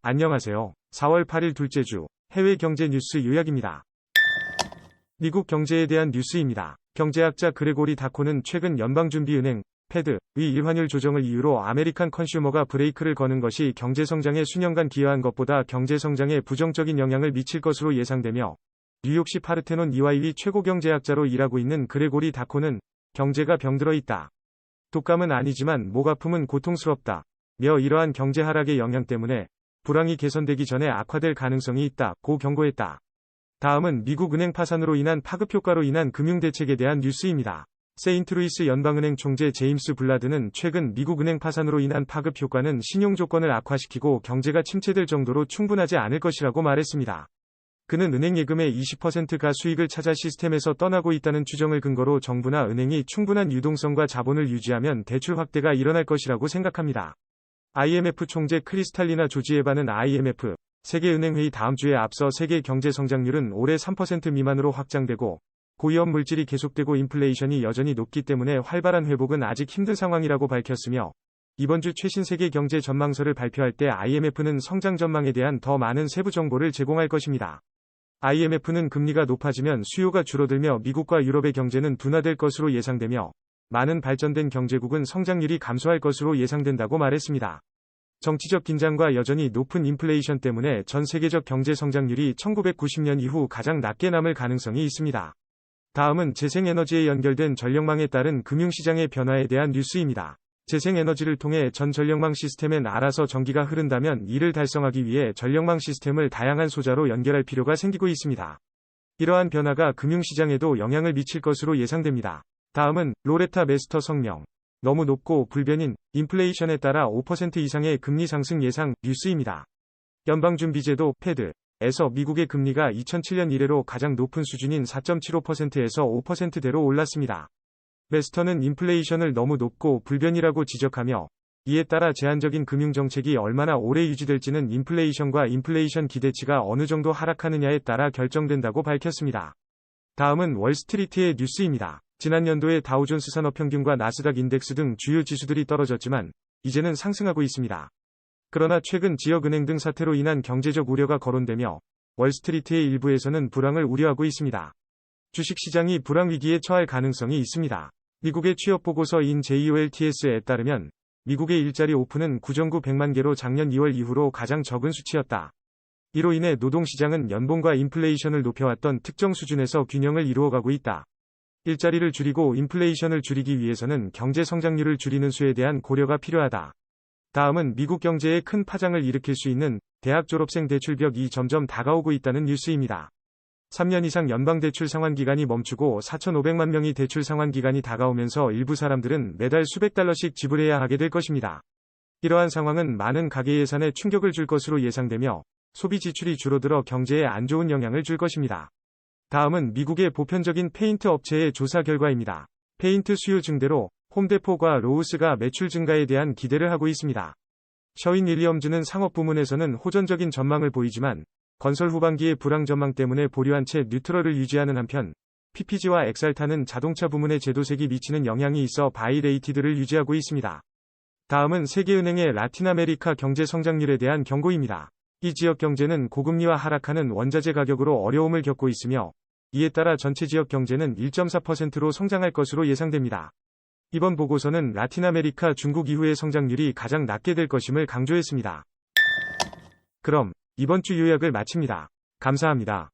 안녕하세요. 4월 8일 둘째 주 해외 경제 뉴스 요약입니다. 미국 경제에 대한 뉴스입니다. 경제학자 그레고리 다코는 최근 연방준비은행 패드의 일환율 조정을 이유로 아메리칸 컨슈머가 브레이크를 거는 것이 경제성장에 수년간 기여한 것보다 경제성장에 부정적인 영향을 미칠 것으로 예상되며, 뉴욕시 파르테논 EY의 최고 경제학자로 일하고 있는 그레고리 다코는 경제가 병들어 있다. 독감은 아니지만 목 아픔은 고통스럽다. 며 이러한 경제 하락의 영향 때문에 불황이 개선되기 전에 악화될 가능성이 있다고 경고했다. 다음은 미국 은행 파산으로 인한 파급 효과로 인한 금융대책에 대한 뉴스입니다. 세인트루이스 연방은행 총재 제임스 블라드는 최근 미국 은행 파산으로 인한 파급 효과는 신용 조건을 악화시키고 경제가 침체될 정도로 충분하지 않을 것이라고 말했습니다. 그는 은행 예금의 20%가 수익을 찾아 시스템에서 떠나고 있다는 추정을 근거로 정부나 은행이 충분한 유동성과 자본을 유지하면 대출 확대가 일어날 것이라고 생각합니다. IMF 총재 크리스탈리나 조지에바는 IMF 세계은행회의 다음 주에 앞서 세계 경제 성장률은 올해 3% 미만으로 확장되고, 고위험 물질이 계속되고 인플레이션이 여전히 높기 때문에 활발한 회복은 아직 힘든 상황이라고 밝혔으며, 이번 주 최신 세계 경제 전망서를 발표할 때 IMF는 성장 전망에 대한 더 많은 세부 정보를 제공할 것입니다. IMF는 금리가 높아지면 수요가 줄어들며 미국과 유럽의 경제는 둔화될 것으로 예상되며, 많은 발전된 경제국은 성장률이 감소할 것으로 예상된다고 말했습니다. 정치적 긴장과 여전히 높은 인플레이션 때문에 전 세계적 경제 성장률이 1990년 이후 가장 낮게 남을 가능성이 있습니다. 다음은 재생에너지에 연결된 전력망에 따른 금융시장의 변화에 대한 뉴스입니다. 재생에너지를 통해 전 전력망 시스템엔 알아서 전기가 흐른다면 이를 달성하기 위해 전력망 시스템을 다양한 소자로 연결할 필요가 생기고 있습니다. 이러한 변화가 금융시장에도 영향을 미칠 것으로 예상됩니다. 다음은 로레타 메스터 성명. 너무 높고 불변인 인플레이션에 따라 5% 이상의 금리 상승 예상 뉴스입니다. 연방준비제도 패드에서 미국의 금리가 2007년 이래로 가장 높은 수준인 4.75%에서 5%대로 올랐습니다. 메스터는 인플레이션을 너무 높고 불변이라고 지적하며, 이에 따라 제한적인 금융정책이 얼마나 오래 유지될지는 인플레이션과 인플레이션 기대치가 어느 정도 하락하느냐에 따라 결정된다고 밝혔습니다. 다음은 월스트리트의 뉴스입니다. 지난 연도에 다우존스 산업평균과 나스닥 인덱스 등 주요 지수들이 떨어졌지만 이제는 상승하고 있습니다. 그러나 최근 지역은행 등 사태로 인한 경제적 우려가 거론되며, 월스트리트의 일부에서는 불황을 우려하고 있습니다. 주식시장이 불황 위기에 처할 가능성이 있습니다. 미국의 취업보고서인 JOLTS에 따르면 미국의 일자리 오픈은 9,900만 개로 작년 2월 이후로 가장 적은 수치였다. 이로 인해 노동시장은 연봉과 인플레이션을 높여왔던 특정 수준에서 균형을 이루어가고 있다. 일자리를 줄이고 인플레이션을 줄이기 위해서는 경제 성장률을 줄이는 수에 대한 고려가 필요하다. 다음은 미국 경제에 큰 파장을 일으킬 수 있는 대학 졸업생 대출벽이 점점 다가오고 있다는 뉴스입니다. 3년 이상 연방대출 상환기간이 멈추고 4,500만 명이 대출 상환기간이 다가오면서 일부 사람들은 매달 수백 달러씩 지불해야 하게 될 것입니다. 이러한 상황은 많은 가계 예산에 충격을 줄 것으로 예상되며, 소비 지출이 줄어들어 경제에 안 좋은 영향을 줄 것입니다. 다음은 미국의 보편적인 페인트 업체의 조사 결과입니다. 페인트 수요 증대로 홈데포과 로우스가 매출 증가에 대한 기대를 하고 있습니다. 셔윈 윌리엄즈는 상업 부문에서는 호전적인 전망을 보이지만, 건설 후반기의 불황 전망 때문에 보류한 채 뉴트럴을 유지하는 한편, PPG와 엑살타는 자동차 부문의 제도색이 미치는 영향이 있어 바이 레이티드를 유지하고 있습니다. 다음은 세계은행의 라틴 아메리카 경제 성장률에 대한 경고입니다. 이 지역 경제는 고금리와 하락하는 원자재 가격으로 어려움을 겪고 있으며, 이에 따라 전체 지역 경제는 1.4%로 성장할 것으로 예상됩니다. 이번 보고서는 라틴 아메리카 중국 이후의 성장률이 가장 낮게 될 것임을 강조했습니다. 그럼 이번 주 요약을 마칩니다. 감사합니다.